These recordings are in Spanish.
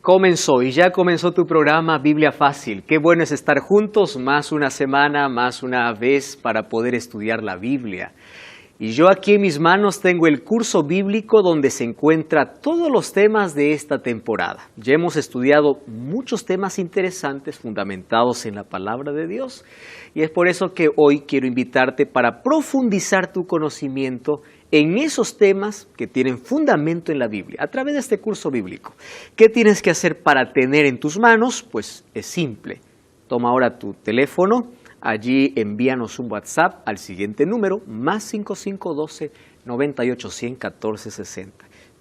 Comenzó y ya comenzó tu programa Biblia Fácil. Qué bueno es estar juntos más una semana, más una vez para poder estudiar la Biblia. Y yo aquí en mis manos tengo el curso bíblico donde se encuentran todos los temas de esta temporada. Ya hemos estudiado muchos temas interesantes fundamentados en la palabra de Dios y es por eso que hoy quiero invitarte para profundizar tu conocimiento en esos temas que tienen fundamento en la Biblia, a través de este curso bíblico. ¿Qué tienes que hacer para tener en tus manos? Pues es simple. Toma ahora tu teléfono, allí envíanos un WhatsApp al siguiente número, más 5512-98-100-1460.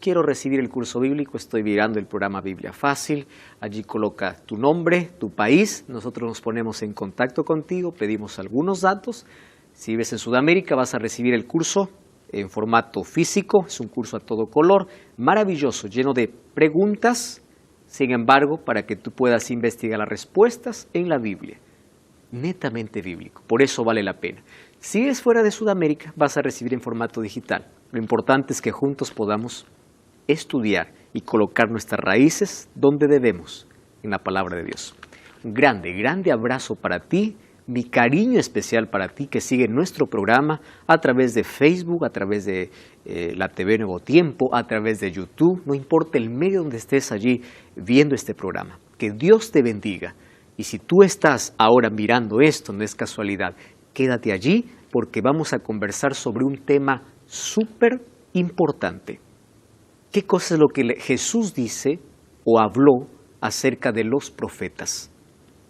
Quiero recibir el curso bíblico, estoy mirando el programa Biblia Fácil, allí coloca tu nombre, tu país, nosotros nos ponemos en contacto contigo, pedimos algunos datos. Si vives en Sudamérica vas a recibir el curso en formato físico, es un curso a todo color, maravilloso, lleno de preguntas, sin embargo, para que tú puedas investigar las respuestas en la Biblia, netamente bíblico, por eso vale la pena. Si es fuera de Sudamérica, vas a recibir en formato digital. Lo importante es que juntos podamos estudiar y colocar nuestras raíces donde debemos, en la palabra de Dios. Un grande abrazo para ti. Mi cariño especial para ti que sigue nuestro programa a través de Facebook, a través de la TV Nuevo Tiempo, a través de YouTube, no importa el medio donde estés allí viendo este programa. Que Dios te bendiga. Y si tú estás ahora mirando esto, no es casualidad, quédate allí porque vamos a conversar sobre un tema súper importante. ¿Qué cosa es lo que Jesús dice o habló acerca de los profetas?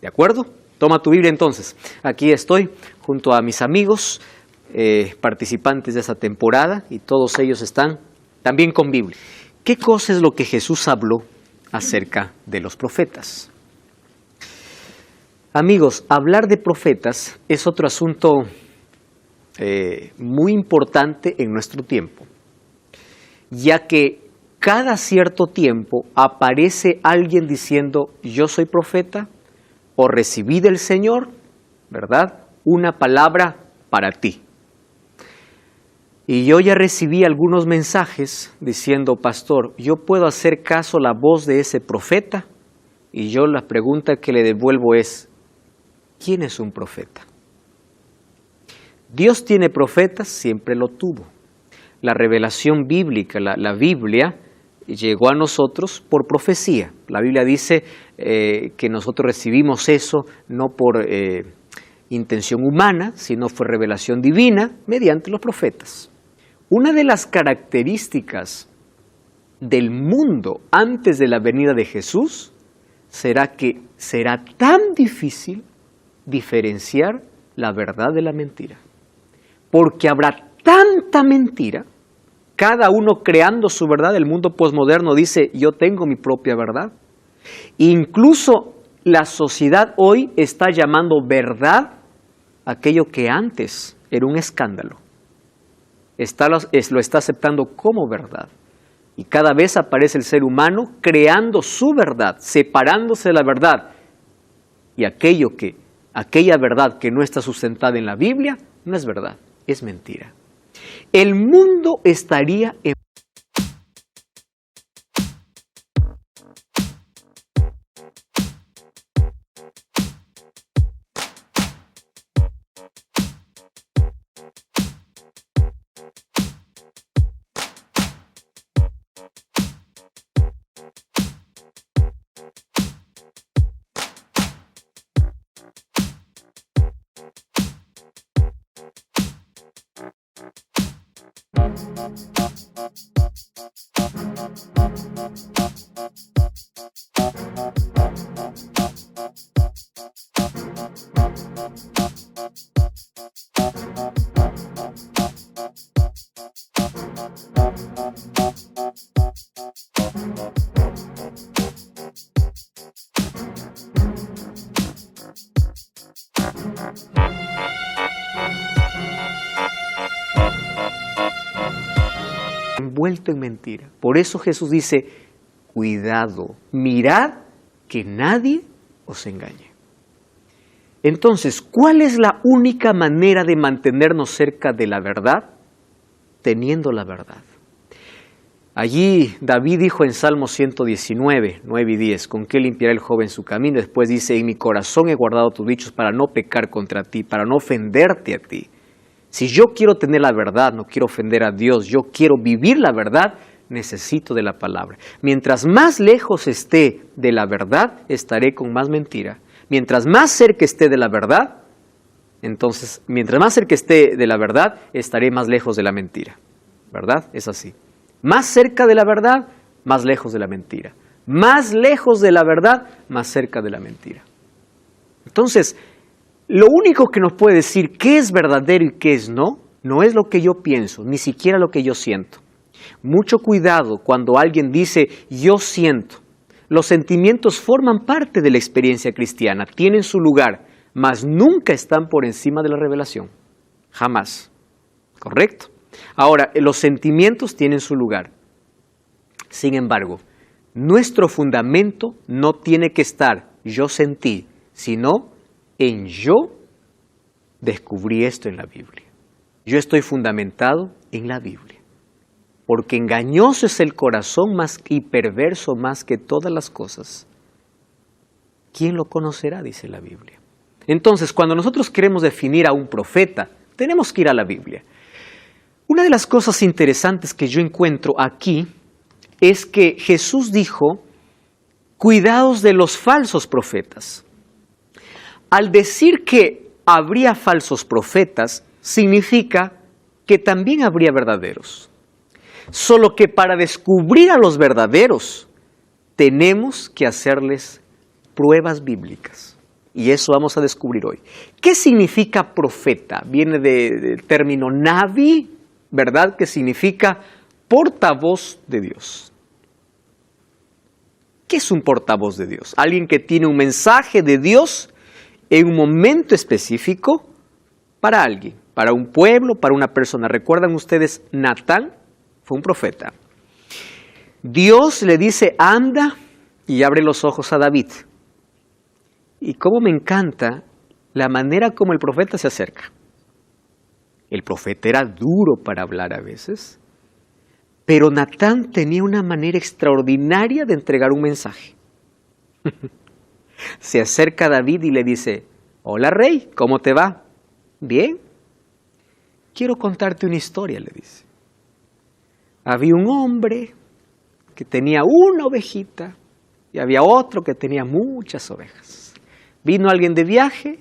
¿De acuerdo? Toma tu Biblia entonces. Aquí estoy junto a mis amigos, participantes de esta temporada, y todos ellos están también con Biblia. ¿Qué cosa es lo que Jesús habló acerca de los profetas? Amigos, hablar de profetas es otro asunto muy importante en nuestro tiempo, ya que cada cierto tiempo aparece alguien diciendo, yo soy profeta, o recibí del Señor, ¿verdad?, una palabra para ti. Y yo ya recibí algunos mensajes diciendo, pastor, ¿yo puedo hacer caso a la voz de ese profeta? Y yo la pregunta que le devuelvo es, ¿quién es un profeta? Dios tiene profetas, siempre lo tuvo. La revelación bíblica, la Biblia, llegó a nosotros por profecía. La Biblia dice que nosotros recibimos eso no por intención humana, sino fue revelación divina mediante los profetas. Una de las características del mundo antes de la venida de Jesús será que será tan difícil diferenciar la verdad de la mentira, porque habrá tanta mentira, cada uno creando su verdad. El mundo posmoderno dice, yo tengo mi propia verdad. Incluso la sociedad hoy está llamando verdad aquello que antes era un escándalo. Lo está aceptando como verdad. Y cada vez aparece el ser humano creando su verdad, separándose de la verdad. Y aquella verdad que no está sustentada en la Biblia, no es verdad, es mentira. El mundo estaría envuelto en mentira. Por eso Jesús dice, cuidado, mirad que nadie os engañe. Entonces, ¿cuál es la única manera de mantenernos cerca de la verdad? Teniendo la verdad. Allí David dijo en Salmo 119, 9 y 10, ¿con qué limpiará el joven su camino? Después dice, en mi corazón he guardado tus dichos para no pecar contra ti, para no ofenderte a ti. Si yo quiero tener la verdad, no quiero ofender a Dios, yo quiero vivir la verdad, necesito de la palabra. Mientras más lejos esté de la verdad, estaré con más mentira. Mientras más cerca esté de la verdad, entonces, mientras más cerca esté de la verdad, estaré más lejos de la mentira. ¿Verdad? Es así. Más cerca de la verdad, más lejos de la mentira. Más lejos de la verdad, más cerca de la mentira. Entonces, lo único que nos puede decir qué es verdadero y qué es no es lo que yo pienso, ni siquiera lo que yo siento. Mucho cuidado cuando alguien dice, yo siento. Los sentimientos forman parte de la experiencia cristiana, tienen su lugar, mas nunca están por encima de la revelación. Jamás. ¿Correcto? Ahora, los sentimientos tienen su lugar. Sin embargo, nuestro fundamento no tiene que estar yo sentí, sino en yo descubrí esto en la Biblia. Yo estoy fundamentado en la Biblia. Porque engañoso es el corazón más y perverso más que todas las cosas. ¿Quién lo conocerá? Dice la Biblia. Entonces, cuando nosotros queremos definir a un profeta, tenemos que ir a la Biblia. Una de las cosas interesantes que yo encuentro aquí es que Jesús dijo, cuidaos de los falsos profetas. Al decir que habría falsos profetas, significa que también habría verdaderos. Solo que para descubrir a los verdaderos, tenemos que hacerles pruebas bíblicas. Y eso vamos a descubrir hoy. ¿Qué significa profeta? Viene del término navi, ¿verdad? Que significa portavoz de Dios. ¿Qué es un portavoz de Dios? Alguien que tiene un mensaje de Dios en un momento específico para alguien, para un pueblo, para una persona. ¿Recuerdan ustedes Natán? Fue un profeta. Dios le dice, anda y abre los ojos a David. Y cómo me encanta la manera como el profeta se acerca. El profeta era duro para hablar a veces, pero Natán tenía una manera extraordinaria de entregar un mensaje. Se acerca a David y le dice, hola rey, ¿cómo te va? Bien. Quiero contarte una historia, le dice. Había un hombre que tenía una ovejita y había otro que tenía muchas ovejas. Vino alguien de viaje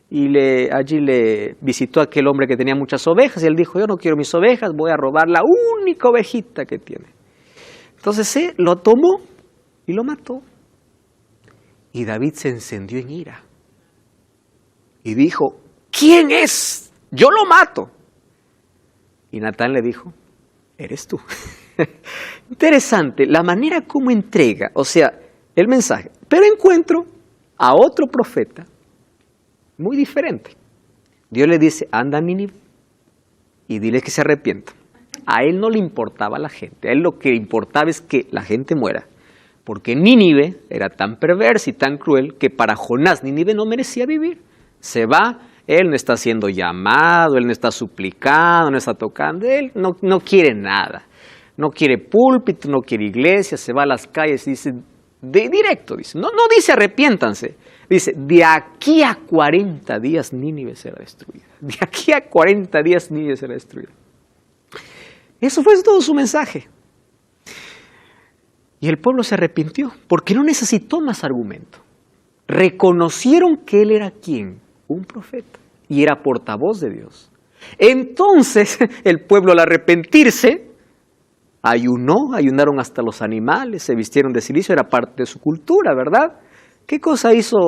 y allí le visitó a aquel hombre que tenía muchas ovejas y él dijo, yo no quiero mis ovejas, voy a robar la única ovejita que tiene. Entonces él lo tomó y lo mató. Y David se encendió en ira y dijo, ¿quién es? Yo lo mato. Y Natán le dijo, eres tú. Interesante la manera como entrega, o sea, el mensaje. Pero encuentro a otro profeta muy diferente. Dios le dice, anda a Nínive y dile que se arrepienta. A él no le importaba la gente, a él lo que importaba es que la gente muera. Porque Nínive era tan perversa y tan cruel que para Jonás Nínive no merecía vivir. Se va, él no está siendo llamado, él no está suplicando, no está tocando, él no quiere nada. No quiere púlpito, no quiere iglesia, se va a las calles y dice, directo, dice, no dice arrepiéntanse, dice, de aquí a 40 días Nínive será destruida. De aquí a 40 días Nínive será destruida. Eso fue todo su mensaje. Y el pueblo se arrepintió porque no necesitó más argumento. Reconocieron que él era ¿quién? Un profeta. Y era portavoz de Dios. Entonces el pueblo al arrepentirse ayunaron hasta los animales, se vistieron de cilicio, era parte de su cultura, ¿verdad? ¿Qué cosa hizo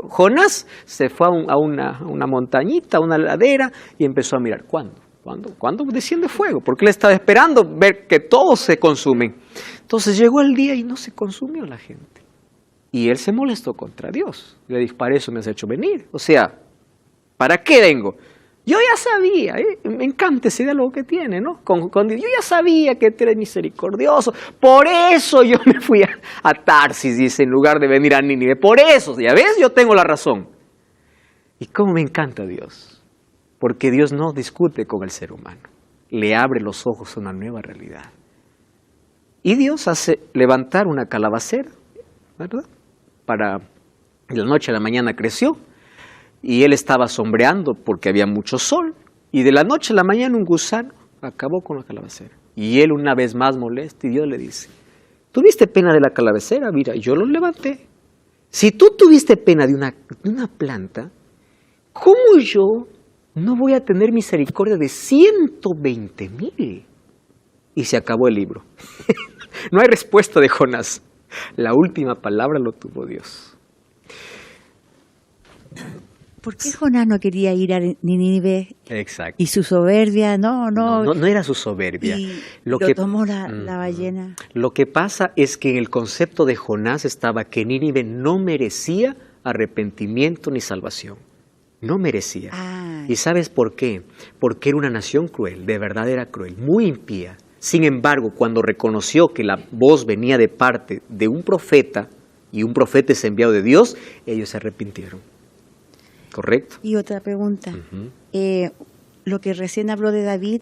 Jonás? Se fue a una montañita, a una ladera y empezó a mirar. ¿Cuándo desciende fuego? Porque él estaba esperando ver que todos se consumen. Entonces llegó el día y no se consumió la gente. Y él se molestó contra Dios. Le dijo, para eso me has hecho venir. O sea, ¿para qué vengo? Yo ya sabía, me encanta ese diálogo que tiene, ¿no? Con Dios. Yo ya sabía que tú eres misericordioso, por eso yo me fui a Tarsis, dice, en lugar de venir a Nínive. Por eso, ya ves, yo tengo la razón. Y cómo me encanta Dios, porque Dios no discute con el ser humano, le abre los ojos a una nueva realidad. Y Dios hace levantar una calabacera, ¿verdad? Para de la noche a la mañana creció, y él estaba sombreando porque había mucho sol, y de la noche a la mañana un gusano acabó con la calabacera. Y él una vez más molesto, y Dios le dice, ¿tuviste pena de la calabacera? Mira, yo lo levanté. Si tú tuviste pena de una planta, ¿cómo yo no voy a tener misericordia de 120,000? Y se acabó el libro. No hay respuesta de Jonás. La última palabra lo tuvo Dios. ¿Por qué Jonás no quería ir a Nínive? Exacto. Y su soberbia, no era su soberbia. Y lo tomó la ballena. Lo que pasa es que en el concepto de Jonás estaba que Nínive no merecía arrepentimiento ni salvación. No merecía. ¿Y sabes por qué? Porque era una nación cruel, de verdad era cruel, muy impía. Sin embargo, cuando reconoció que la voz venía de parte de un profeta, y un profeta es enviado de Dios, ellos se arrepintieron. ¿Correcto? Y otra pregunta. Lo que recién habló de David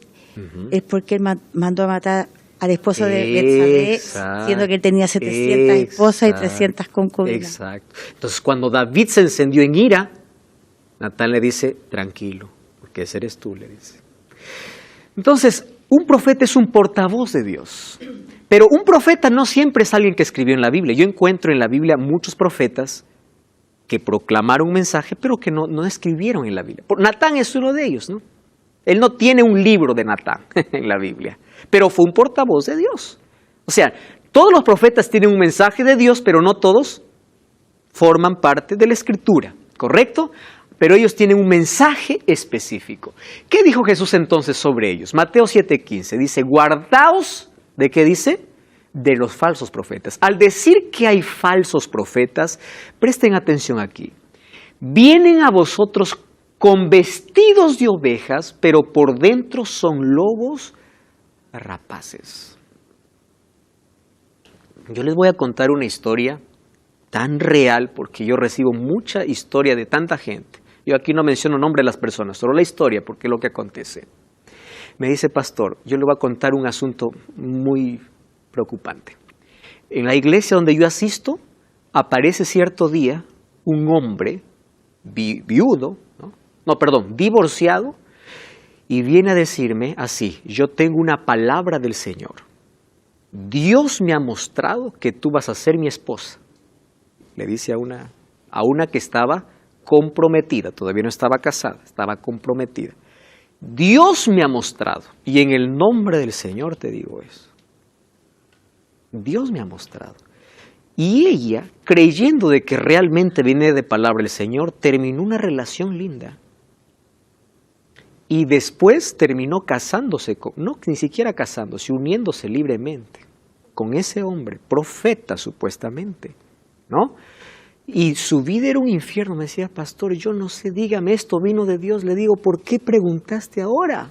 es porque él mandó a matar al esposo de Betsabé, siendo que él tenía 700 esposas y 300 concubinas. Exacto. Entonces, cuando David se encendió en ira, Natán le dice, tranquilo, porque ese eres tú, le dice. Entonces, un profeta es un portavoz de Dios. Pero un profeta no siempre es alguien que escribió en la Biblia. Yo encuentro en la Biblia muchos profetas que proclamaron un mensaje, pero que no escribieron en la Biblia. Natán es uno de ellos, ¿no? Él no tiene un libro de Natán en la Biblia, pero fue un portavoz de Dios. O sea, todos los profetas tienen un mensaje de Dios, pero no todos forman parte de la Escritura, ¿correcto? Pero ellos tienen un mensaje específico. ¿Qué dijo Jesús entonces sobre ellos? Mateo 7:15 dice, guardaos, ¿de qué dice? De los falsos profetas. Al decir que hay falsos profetas, presten atención aquí. Vienen a vosotros con vestidos de ovejas, pero por dentro son lobos rapaces. Yo les voy a contar una historia tan real, porque yo recibo mucha historia de tanta gente. Yo aquí no menciono nombre de las personas, solo la historia, porque es lo que acontece. Me dice, pastor, yo le voy a contar un asunto muy preocupante. En la iglesia donde yo asisto, aparece cierto día un hombre viudo, divorciado, y viene a decirme así, yo tengo una palabra del Señor. Dios me ha mostrado que tú vas a ser mi esposa. Le dice a una que estaba comprometida, todavía no estaba casada, estaba comprometida. Dios me ha mostrado, y en el nombre del Señor te digo eso. Dios me ha mostrado. Y ella, creyendo de que realmente viene de palabra del Señor, terminó una relación linda. Y después terminó casándose, ni siquiera casándose, uniéndose libremente con ese hombre, profeta supuestamente, ¿no? Y su vida era un infierno. Me decía, pastor, yo no sé, dígame, esto vino de Dios. Le digo, ¿por qué preguntaste ahora?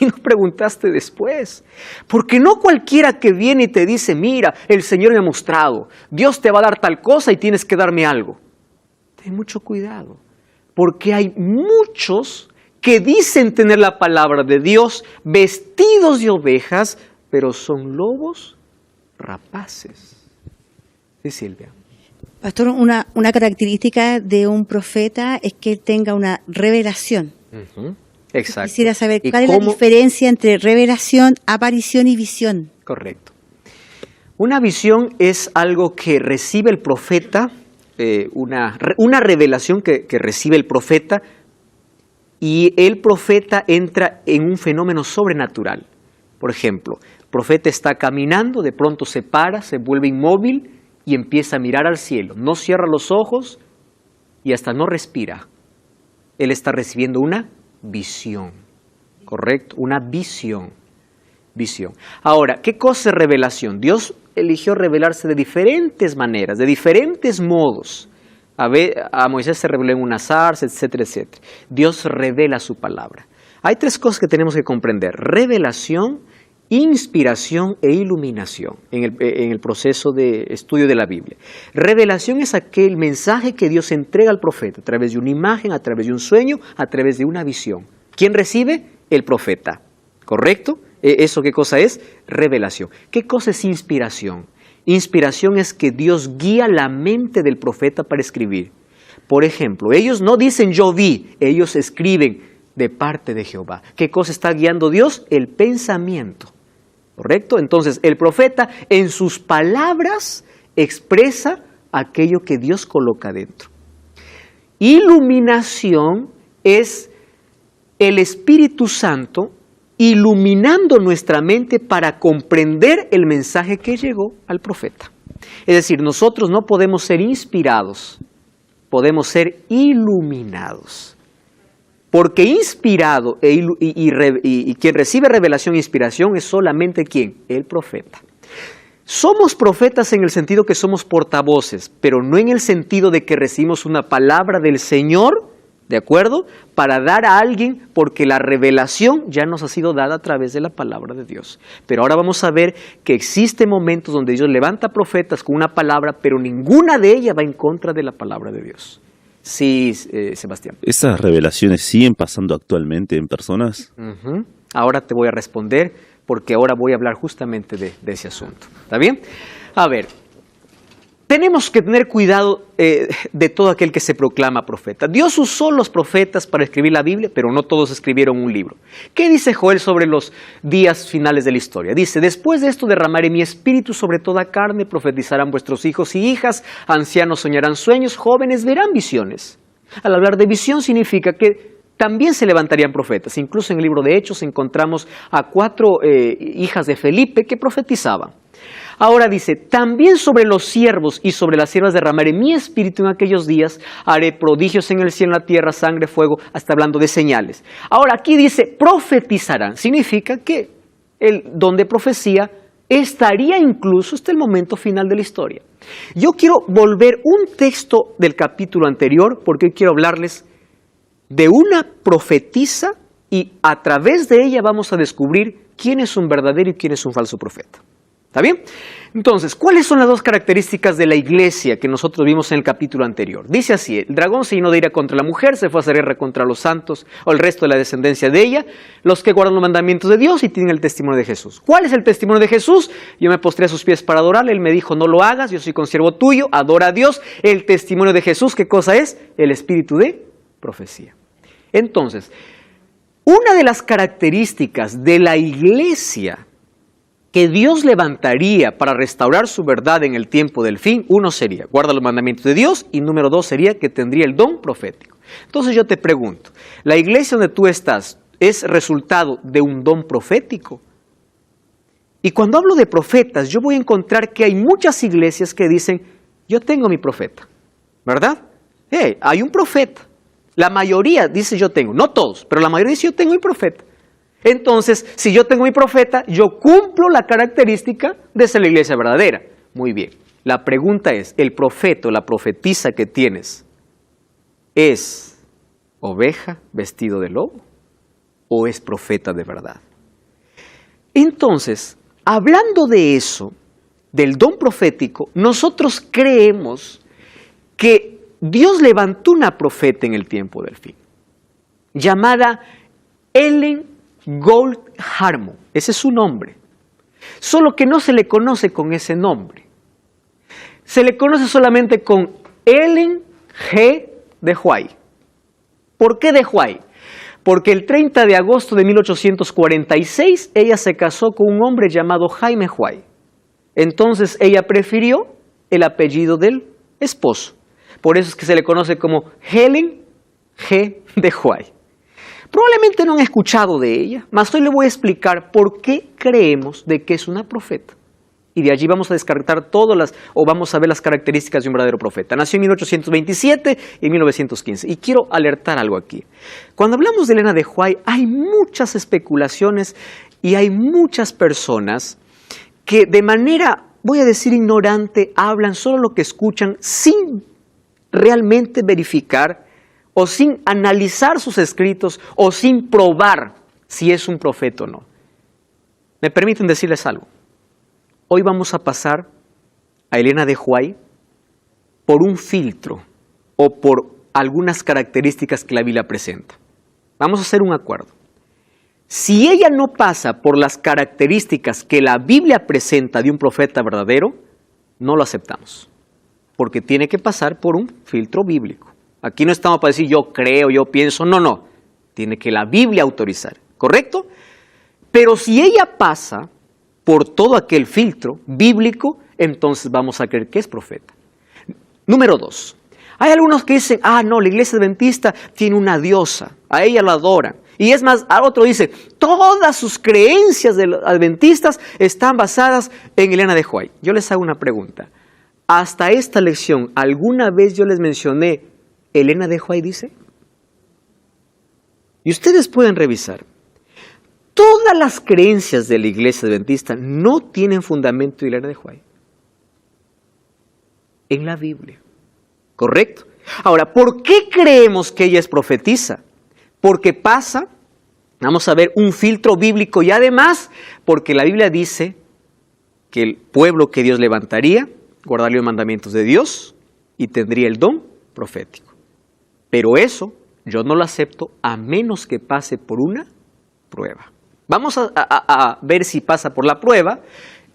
Y no preguntaste después. Porque no cualquiera que viene y te dice, mira, el Señor me ha mostrado, Dios te va a dar tal cosa y tienes que darme algo. Ten mucho cuidado, porque hay muchos que dicen tener la palabra de Dios, vestidos de ovejas, pero son lobos rapaces. Sí, Silvia. Pastor, una característica de un profeta es que él tenga una revelación. Exacto. Quisiera saber cuál es la diferencia entre revelación, aparición y visión. Correcto. Una visión es algo que recibe el profeta, una revelación que recibe el profeta, y el profeta entra en un fenómeno sobrenatural. Por ejemplo, el profeta está caminando, de pronto se para, se vuelve inmóvil y empieza a mirar al cielo. No cierra los ojos y hasta no respira. Él está recibiendo una visión, ¿correcto? Una visión. Ahora, ¿qué cosa es revelación? Dios eligió revelarse de diferentes maneras, de diferentes modos. A Moisés se reveló en una zarza, etcétera, etcétera. Dios revela su palabra. Hay tres cosas que tenemos que comprender: revelación, inspiración e iluminación en el proceso de estudio de la Biblia. Revelación es aquel mensaje que Dios entrega al profeta a través de una imagen, a través de un sueño, a través de una visión. ¿Quién recibe? El profeta, ¿correcto? ¿Eso qué cosa es? Revelación. ¿Qué cosa es inspiración? Inspiración es que Dios guía la mente del profeta para escribir. Por ejemplo, ellos no dicen yo vi, ellos escriben de parte de Jehová. ¿Qué cosa está guiando Dios? El pensamiento. ¿Correcto? Entonces, el profeta en sus palabras expresa aquello que Dios coloca dentro. Iluminación es el Espíritu Santo iluminando nuestra mente para comprender el mensaje que llegó al profeta. Es decir, nosotros no podemos ser inspirados, podemos ser iluminados. Porque inspirado y quien recibe revelación e inspiración es solamente ¿quién? El profeta. Somos profetas en el sentido que somos portavoces, pero no en el sentido de que recibimos una palabra del Señor, ¿de acuerdo? Para dar a alguien, porque la revelación ya nos ha sido dada a través de la palabra de Dios. Pero ahora vamos a ver que existen momentos donde Dios levanta profetas con una palabra, pero ninguna de ellas va en contra de la palabra de Dios. Sí, Sebastián. ¿Esas revelaciones siguen pasando actualmente en personas? Ahora te voy a responder, porque ahora voy a hablar justamente de ese asunto. ¿Está bien? A ver, tenemos que tener cuidado de todo aquel que se proclama profeta. Dios usó los profetas para escribir la Biblia, pero no todos escribieron un libro. ¿Qué dice Joel sobre los días finales de la historia? Dice, después de esto derramaré mi espíritu sobre toda carne, profetizarán vuestros hijos y hijas, ancianos soñarán sueños, jóvenes verán visiones. Al hablar de visión significa que también se levantarían profetas. Incluso en el libro de Hechos encontramos a 4 hijas de Felipe que profetizaban. Ahora dice, también sobre los siervos y sobre las siervas derramaré mi espíritu en aquellos días, haré prodigios en el cielo, en la tierra, sangre, fuego, hasta hablando de señales. Ahora aquí dice, profetizarán, significa que el don de profecía estaría incluso hasta el momento final de la historia. Yo quiero volver un texto del capítulo anterior, porque hoy quiero hablarles de una profetisa y a través de ella vamos a descubrir quién es un verdadero y quién es un falso profeta. ¿Está bien? Entonces, ¿cuáles son las 2 características de la iglesia que nosotros vimos en el capítulo anterior? Dice así, el dragón se llenó de ira contra la mujer, se fue a hacer guerra contra los santos o el resto de la descendencia de ella, los que guardan los mandamientos de Dios y tienen el testimonio de Jesús. ¿Cuál es el testimonio de Jesús? Yo me postré a sus pies para adorarle, él me dijo, no lo hagas, yo soy consiervo tuyo, adora a Dios. El testimonio de Jesús, ¿qué cosa es? El espíritu de profecía. Entonces, una de las características de la iglesia que Dios levantaría para restaurar su verdad en el tiempo del fin, uno sería, guarda los mandamientos de Dios, y número 2 sería que tendría el don profético. Entonces yo te pregunto, ¿la iglesia donde tú estás es resultado de un don profético? Y cuando hablo de profetas, yo voy a encontrar que hay muchas iglesias que dicen, yo tengo mi profeta, ¿verdad? Hay un profeta. La mayoría dice yo tengo, no todos, pero la mayoría dice yo tengo mi profeta. Entonces, si yo tengo mi profeta, yo cumplo la característica de ser la iglesia verdadera. Muy bien. La pregunta es, ¿el profeta o la profetisa que tienes es oveja vestido de lobo o es profeta de verdad? Entonces, hablando de eso, del don profético, nosotros creemos que Dios levantó una profeta en el tiempo del fin, llamada Ellen Goldharmo, ese es su nombre, solo que no se le conoce con ese nombre, se le conoce solamente con Ellen G. de White. ¿Por qué de White? Porque el 30 de agosto de 1846 ella se casó con un hombre llamado Jaime White. Entonces ella prefirió el apellido del esposo. Por eso es que se le conoce como Helen G. de White. Probablemente no han escuchado de ella, mas hoy le voy a explicar por qué creemos de que es una profeta. Y de allí vamos a descartar vamos a ver las características de un verdadero profeta. Nació en 1827 y en 1915. Y quiero alertar algo aquí. Cuando hablamos de Elena de White, hay muchas especulaciones y hay muchas personas que de manera, voy a decir ignorante, hablan solo lo que escuchan sin realmente verificar o sin analizar sus escritos, o sin probar si es un profeta o no. ¿Me permiten decirles algo? Hoy vamos a pasar a Elena de White por un filtro, o por algunas características que la Biblia presenta. Vamos a hacer un acuerdo. Si ella no pasa por las características que la Biblia presenta de un profeta verdadero, no lo aceptamos, porque tiene que pasar por un filtro bíblico. Aquí no estamos para decir yo creo, yo pienso, no. Tiene que la Biblia autorizar, ¿correcto? Pero si ella pasa por todo aquel filtro bíblico, entonces vamos a creer que es profeta. Número 2. Hay algunos que dicen, no, la iglesia adventista tiene una diosa, a ella la adoran. Y es más, al otro dice, todas sus creencias de los adventistas están basadas en Elena de White. Yo les hago una pregunta. Hasta esta lección, ¿alguna vez yo les mencioné Elena de White dice? Y ustedes pueden revisar. Todas las creencias de la iglesia adventista no tienen fundamento en Elena de White. En la Biblia. ¿Correcto? Ahora, ¿por qué creemos que ella es profetisa? Porque pasa, vamos a ver, un filtro bíblico y además porque la Biblia dice que el pueblo que Dios levantaría guardaría los mandamientos de Dios y tendría el don profético. Pero eso yo no lo acepto a menos que pase por una prueba. Vamos a ver si pasa por la prueba,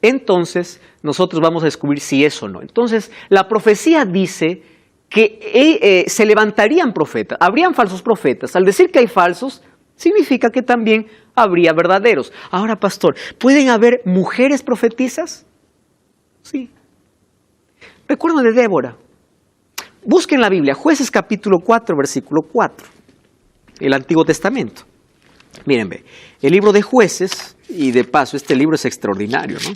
entonces nosotros vamos a descubrir si es o no. Entonces, la profecía dice que se levantarían profetas, habrían falsos profetas. Al decir que hay falsos, significa que también habría verdaderos. Ahora, pastor, ¿pueden haber mujeres profetisas? Sí. Recuerdo de Débora. Busquen la Biblia, Jueces capítulo 4, versículo 4, el Antiguo Testamento. Miren, ve, el libro de Jueces, y de paso este libro es extraordinario, ¿no?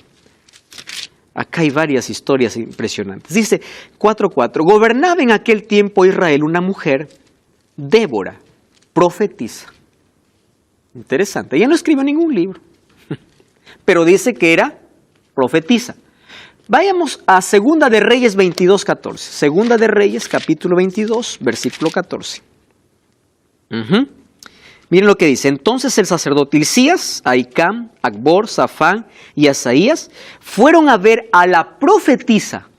Acá hay varias historias impresionantes. Dice 4:4, gobernaba en aquel tiempo Israel una mujer, Débora, profetisa. Interesante, ella no escribió ningún libro, pero dice que era profetisa. Vayamos a Segunda de Reyes 22:14. Segunda de Reyes, capítulo 22, versículo 14. Miren lo que dice. Entonces el sacerdote Hilcías, Ahicam, Acbor, Safán y Asaías fueron a ver a la profetisa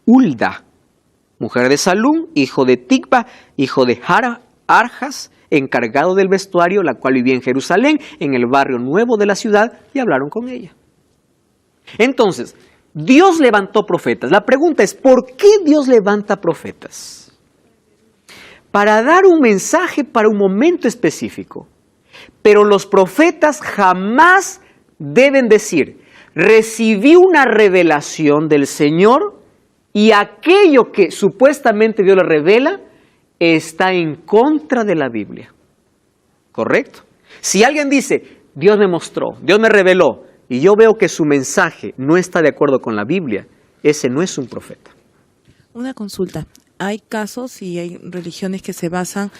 Hulda, mujer de Salum, hijo de Ticba, hijo de Arjas, encargado del vestuario, la cual vivía en Jerusalén, en el barrio nuevo de la ciudad, y hablaron con ella. Entonces, Dios levantó profetas. La pregunta es, ¿por qué Dios levanta profetas? Para dar un mensaje para un momento específico. Pero los profetas jamás deben decir, recibí una revelación del Señor y aquello que supuestamente Dios le revela está en contra de la Biblia. ¿Correcto? Si alguien dice, Dios me mostró, Dios me reveló, y yo veo que su mensaje no está de acuerdo con la Biblia, ese no es un profeta. Una consulta. Hay casos y hay religiones que se basan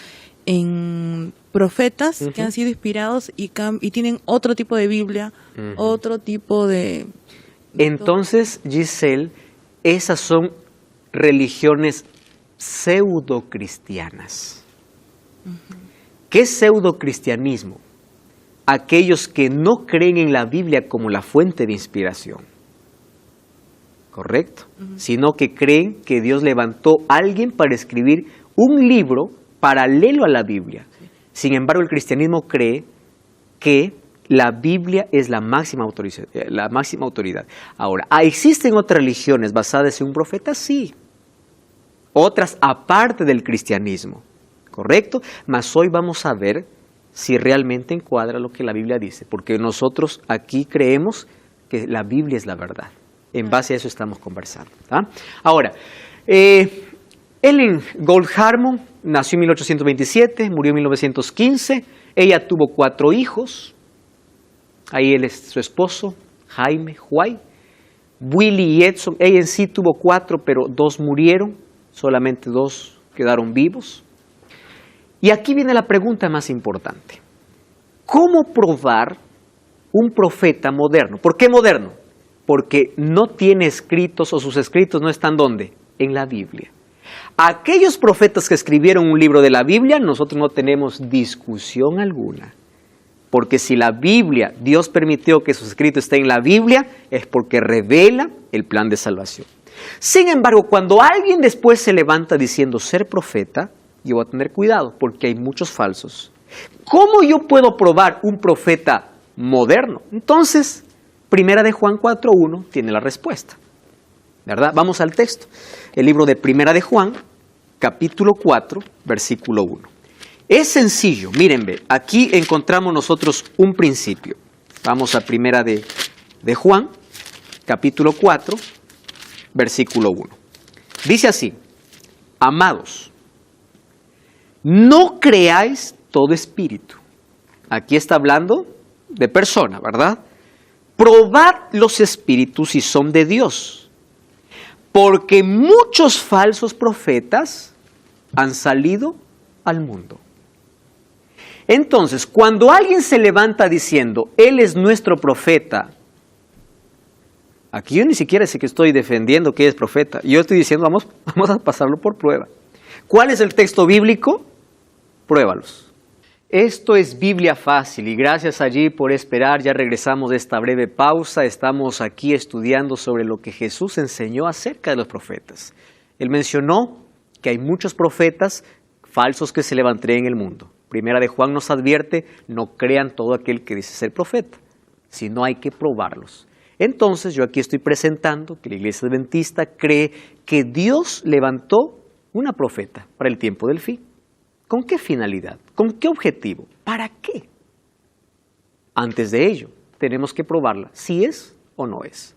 en profetas que han sido inspirados y tienen otro tipo de Biblia, otro tipo de... Entonces, Giselle, esas son religiones pseudocristianas. ¿Qué es pseudocristianismo? Aquellos que no creen en la Biblia como la fuente de inspiración. ¿Correcto? Sino que creen que Dios levantó a alguien para escribir un libro paralelo a la Biblia. Sin embargo, el cristianismo cree que la Biblia es la máxima autoridad. Ahora, ¿existen otras religiones basadas en un profeta? Sí. Otras aparte del cristianismo. ¿Correcto? Mas hoy vamos a ver si realmente encuadra lo que la Biblia dice. Porque nosotros aquí creemos que la Biblia es la verdad. En base a eso estamos conversando. Ahora, Ellen Gold Harmon nació en 1827, murió en 1915. Ella tuvo 4 hijos. Ahí él es su esposo, Jaime White. Willie y Edson, ella en sí tuvo 4, pero 2 murieron. Solamente 2 quedaron vivos. Y aquí viene la pregunta más importante. ¿Cómo probar un profeta moderno? ¿Por qué moderno? Porque no tiene escritos o sus escritos no están ¿dónde? En la Biblia. Aquellos profetas que escribieron un libro de la Biblia, nosotros no tenemos discusión alguna. Porque si la Biblia, Dios permitió que sus escritos estén en la Biblia, es porque revela el plan de salvación. Sin embargo, cuando alguien después se levanta diciendo ser profeta, yo voy a tener cuidado porque hay muchos falsos. ¿Cómo yo puedo probar un profeta moderno? Entonces, Primera de Juan 4:1 tiene la respuesta, ¿verdad? Vamos al texto. El libro de Primera de Juan, capítulo 4, versículo 1. Es sencillo, mírenme, aquí encontramos nosotros un principio. Vamos a Primera de Juan, capítulo 4, versículo 1. Dice así: amados, no creáis todo espíritu. Aquí está hablando de persona, ¿verdad? Probad los espíritus si son de Dios, porque muchos falsos profetas han salido al mundo. Entonces, cuando alguien se levanta diciendo, Él es nuestro profeta, aquí yo ni siquiera sé que estoy defendiendo que es profeta. Yo estoy diciendo, vamos a pasarlo por prueba. ¿Cuál es el texto bíblico? Pruébalos. Esto es Biblia Fácil y gracias allí por esperar. Ya regresamos de esta breve pausa. Estamos aquí estudiando sobre lo que Jesús enseñó acerca de los profetas. Él mencionó que hay muchos profetas falsos que se levantarían en el mundo. Primera de Juan nos advierte, no crean todo aquel que dice ser profeta, sino hay que probarlos. Entonces yo aquí estoy presentando que la Iglesia Adventista cree que Dios levantó una profeta para el tiempo del fin. ¿Con qué finalidad? ¿Con qué objetivo? ¿Para qué? Antes de ello, tenemos que probarla, si es o no es.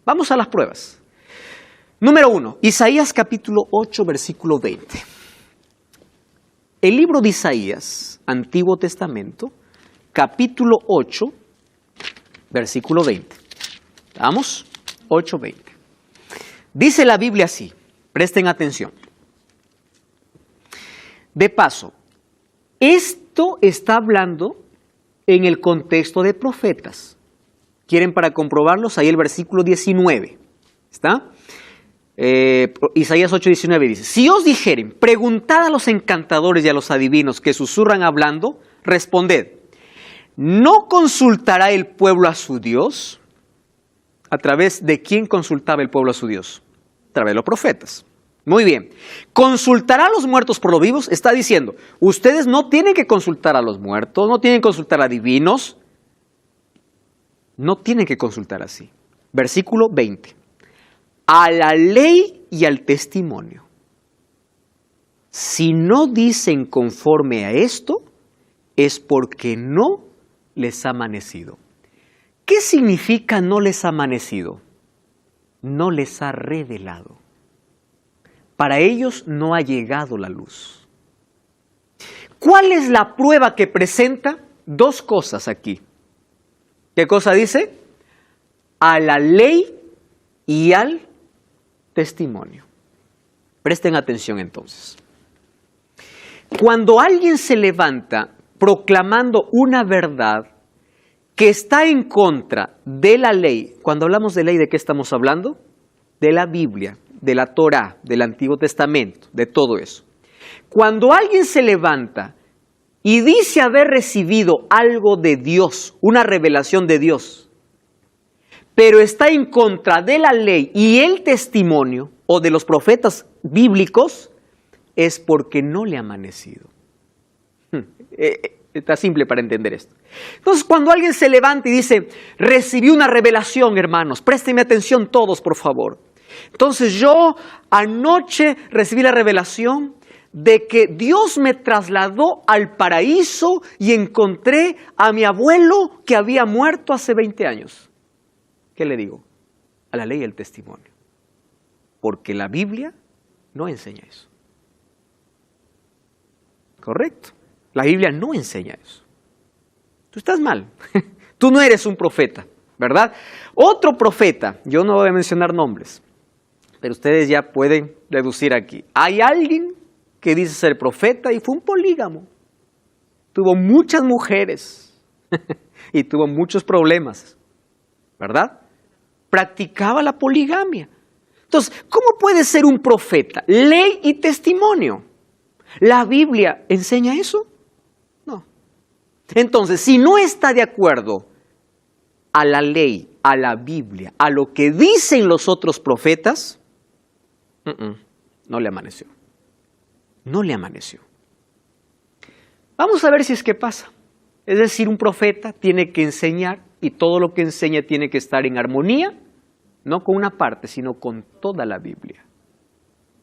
Vamos a las pruebas. Número 1, Isaías capítulo 8, versículo 20. El libro de Isaías, Antiguo Testamento, capítulo 8, versículo 20. Vamos, 8:20. Dice la Biblia así, presten atención. De paso, esto está hablando en el contexto de profetas. ¿Quieren para comprobarlos? Ahí el versículo 19. ¿Está? Isaías 8:19 dice: si os dijeren, preguntad a los encantadores y a los adivinos que susurran hablando, responded, ¿no consultará el pueblo a su Dios? ¿A través de quién consultaba el pueblo a su Dios? A través de los profetas. Muy bien. ¿Consultará a los muertos por los vivos? Está diciendo, ustedes no tienen que consultar a los muertos, no tienen que consultar a adivinos, no tienen que consultar así. Versículo 20. A la ley y al testimonio. Si no dicen conforme a esto, es porque no les ha amanecido. ¿Qué significa no les ha amanecido? No les ha revelado. Para ellos no ha llegado la luz. ¿Cuál es la prueba que presenta? Dos cosas aquí. ¿Qué cosa dice? A la ley y al testimonio. Presten atención entonces. Cuando alguien se levanta proclamando una verdad que está en contra de la ley, cuando hablamos de ley, ¿de qué estamos hablando? De la Biblia, de la Torá, del Antiguo Testamento, de todo eso. Cuando alguien se levanta y dice haber recibido algo de Dios, una revelación de Dios, pero está en contra de la ley y el testimonio o de los profetas bíblicos, es porque no le ha amanecido. Está simple para entender esto. Entonces, cuando alguien se levanta y dice, recibí una revelación, hermanos, préstenme atención todos, por favor. Entonces, yo anoche recibí la revelación de que Dios me trasladó al paraíso y encontré a mi abuelo que había muerto hace 20 años. ¿Qué le digo? A la ley y el testimonio. Porque la Biblia no enseña eso. ¿Correcto? La Biblia no enseña eso. Tú estás mal. Tú no eres un profeta, ¿verdad? Otro profeta, yo no voy a mencionar nombres, pero ustedes ya pueden deducir aquí. Hay alguien que dice ser profeta y fue un polígamo. Tuvo muchas mujeres y tuvo muchos problemas, ¿verdad? Practicaba la poligamia. Entonces, ¿cómo puede ser un profeta? Ley y testimonio. ¿La Biblia enseña eso? No. Entonces, si no está de acuerdo a la ley, a la Biblia, a lo que dicen los otros profetas, no le amaneció. No le amaneció. Vamos a ver si es que pasa. Es decir, un profeta tiene que enseñar y todo lo que enseña tiene que estar en armonía, no con una parte, sino con toda la Biblia.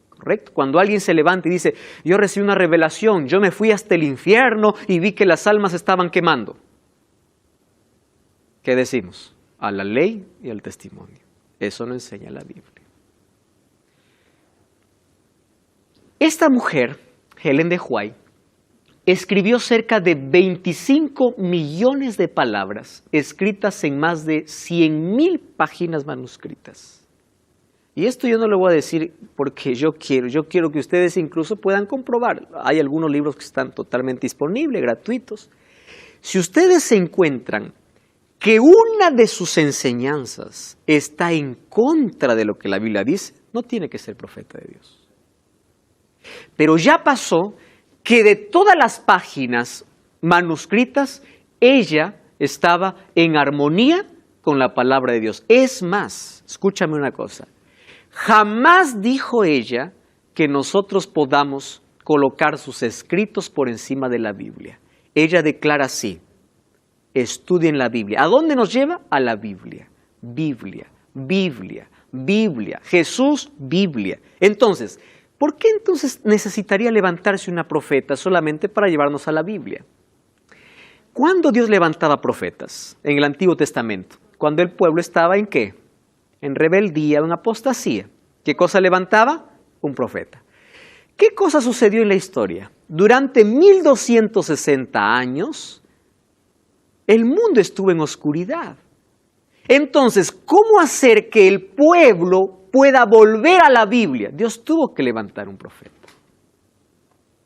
¿Correcto? Cuando alguien se levanta y dice, yo recibí una revelación, yo me fui hasta el infierno y vi que las almas estaban quemando. ¿Qué decimos? A la ley y al testimonio. Eso no enseña la Biblia. Esta mujer, Helen de White, escribió cerca de 25 millones de palabras escritas en más de 100,000 páginas manuscritas. Y esto yo no lo voy a decir porque yo quiero que ustedes incluso puedan comprobar. Hay algunos libros que están totalmente disponibles, gratuitos. Si ustedes se encuentran que una de sus enseñanzas está en contra de lo que la Biblia dice, no tiene que ser profeta de Dios. Pero ya pasó que de todas las páginas manuscritas, ella estaba en armonía con la palabra de Dios. Es más, escúchame una cosa, jamás dijo ella que nosotros podamos colocar sus escritos por encima de la Biblia. Ella declara así, estudien la Biblia. ¿A dónde nos lleva? A la Biblia. Biblia, Biblia, Biblia. Jesús, Biblia. Entonces, ¿por qué entonces necesitaría levantarse una profeta solamente para llevarnos a la Biblia? ¿Cuándo Dios levantaba profetas en el Antiguo Testamento? Cuando el pueblo estaba ¿en qué? En rebeldía, en apostasía. ¿Qué cosa levantaba? Un profeta. ¿Qué cosa sucedió en la historia? Durante 1260 años, el mundo estuvo en oscuridad. Entonces, ¿cómo hacer que el pueblo pueda volver a la Biblia? Dios tuvo que levantar un profeta.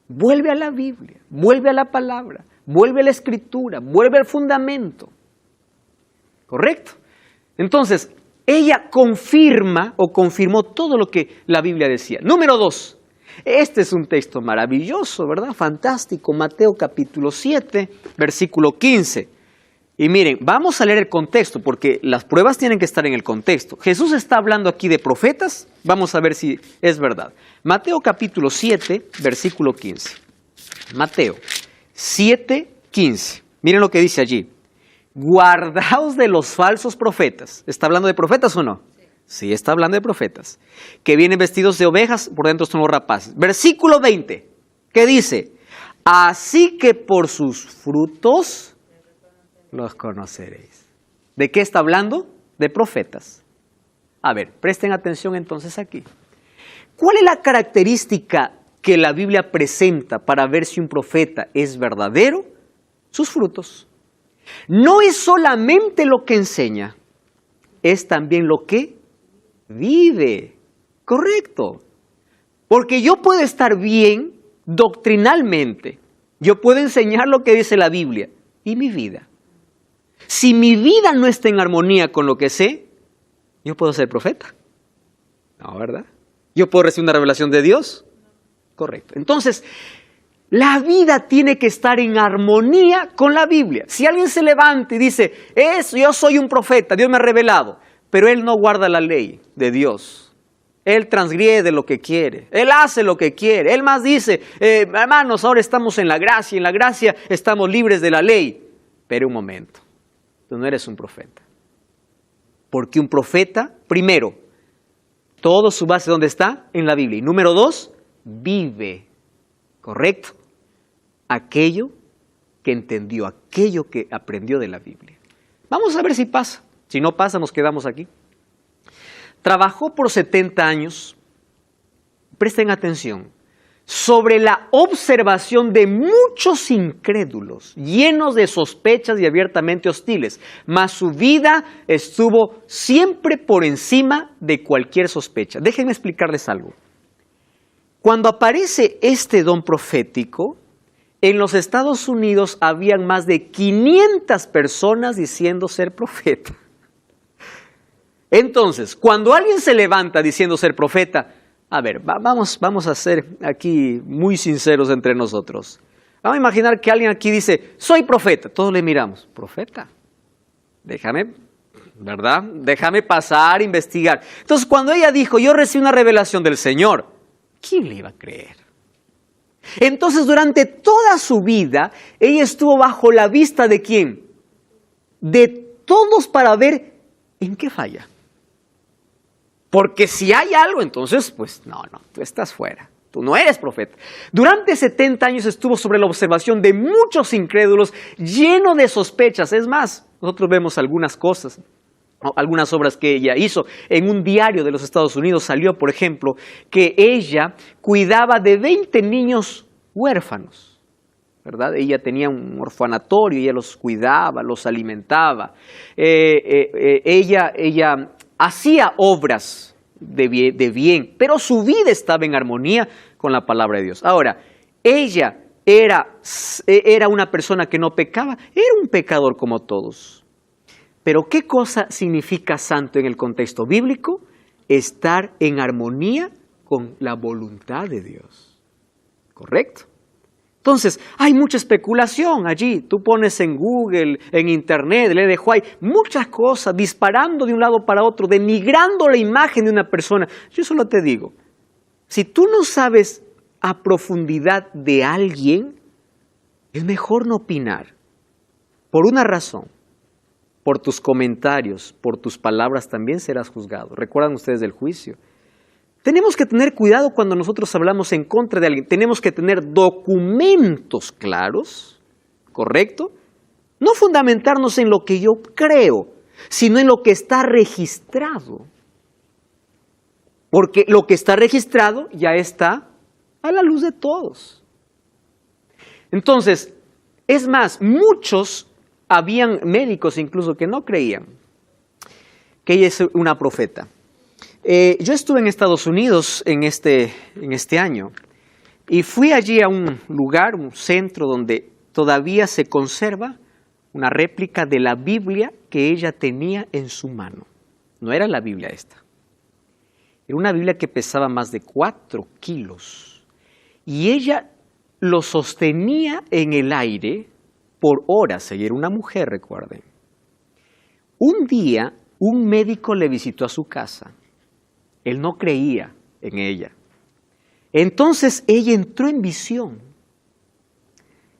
Vuelve a la Biblia, vuelve a la palabra, vuelve a la escritura, vuelve al fundamento. ¿Correcto? Entonces, ella confirmó todo lo que la Biblia decía. Número 2. Este es un texto maravilloso, ¿verdad? Fantástico. Mateo capítulo 7, versículo 15. Y miren, vamos a leer el contexto, porque las pruebas tienen que estar en el contexto. Jesús está hablando aquí de profetas, vamos a ver si es verdad. Mateo capítulo 7, versículo 15. Mateo 7, 15. Miren lo que dice allí. Guardaos de los falsos profetas. ¿Está hablando de profetas o no? Sí, está hablando de profetas. Que vienen vestidos de ovejas, por dentro son los rapaces. Versículo 20, que dice, así que por sus frutos los conoceréis. ¿De qué está hablando? De profetas. A ver, presten atención entonces aquí. ¿Cuál es la característica que la Biblia presenta para ver si un profeta es verdadero? Sus frutos. No es solamente lo que enseña, es también lo que vive. Correcto. Porque yo puedo estar bien doctrinalmente, yo puedo enseñar lo que dice la Biblia y mi vida. Si mi vida no está en armonía con lo que sé, yo puedo ser profeta. No, ¿verdad? ¿Yo puedo recibir una revelación de Dios? Correcto. Entonces, la vida tiene que estar en armonía con la Biblia. Si alguien se levanta y dice, yo soy un profeta, Dios me ha revelado, pero él no guarda la ley de Dios. Él transgrede lo que quiere, él hace lo que quiere. Él más dice, hermanos, ahora estamos en la gracia estamos libres de la ley. Pero un momento, tú no eres un profeta. Porque un profeta, primero, todo su base, ¿dónde está? En la Biblia. Y número 2, vive ¿correcto? Aquello que entendió, aquello que aprendió de la Biblia. Vamos a ver si pasa. Si no pasa, nos quedamos aquí. Trabajó por 70 años, presten atención, sobre la observación de muchos incrédulos, llenos de sospechas y abiertamente hostiles, mas su vida estuvo siempre por encima de cualquier sospecha. Déjenme explicarles algo. Cuando aparece este don profético, en los Estados Unidos habían más de 500 personas diciendo ser profeta. Entonces, cuando alguien se levanta diciendo ser profeta, a ver, vamos a ser aquí muy sinceros entre nosotros. Vamos a imaginar que alguien aquí dice, soy profeta. Todos le miramos, ¿profeta? Déjame, ¿verdad? Déjame pasar, investigar. Entonces, cuando ella dijo, yo recibí una revelación del Señor, ¿quién le iba a creer? Entonces, durante toda su vida, ella estuvo bajo la vista ¿de quién? De todos para ver en qué falla. Porque si hay algo, entonces, pues no, tú estás fuera. Tú no eres profeta. Durante 70 años estuvo sobre la observación de muchos incrédulos, lleno de sospechas. Es más, nosotros vemos algunas cosas, algunas obras que ella hizo. En un diario de los Estados Unidos salió, por ejemplo, que ella cuidaba de 20 niños huérfanos, ¿verdad? Ella tenía un orfanatorio, ella los cuidaba, los alimentaba. Ella hacía obras de bien, pero su vida estaba en armonía con la palabra de Dios. Ahora, ella era una persona que no pecaba, era un pecador como todos. Pero ¿qué cosa significa santo en el contexto bíblico? Estar en armonía con la voluntad de Dios. ¿Correcto? Entonces, hay mucha especulación allí. Tú pones en Google, en Internet, le dejo ahí muchas cosas, disparando de un lado para otro, denigrando la imagen de una persona. Yo solo te digo, si tú no sabes a profundidad de alguien, es mejor no opinar. Por una razón, por tus comentarios, por tus palabras también serás juzgado. ¿Recuerdan ustedes del juicio? Tenemos que tener cuidado cuando nosotros hablamos en contra de alguien. Tenemos que tener documentos claros, ¿correcto? No fundamentarnos en lo que yo creo, sino en lo que está registrado. Porque lo que está registrado ya está a la luz de todos. Entonces, es más, habían médicos incluso que no creían que ella es una profeta. Yo estuve en Estados Unidos en este año y fui allí a un lugar, un centro donde todavía se conserva una réplica de la Biblia que ella tenía en su mano. No era la Biblia esta. Era una Biblia que pesaba más de 4 kilos y ella lo sostenía en el aire por horas. Ella era una mujer, recuerden. Un día, un médico le visitó a su casa. Él no creía en ella. Entonces ella entró en visión.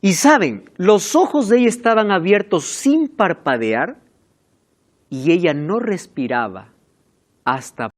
Y saben, los ojos de ella estaban abiertos sin parpadear y ella no respiraba hasta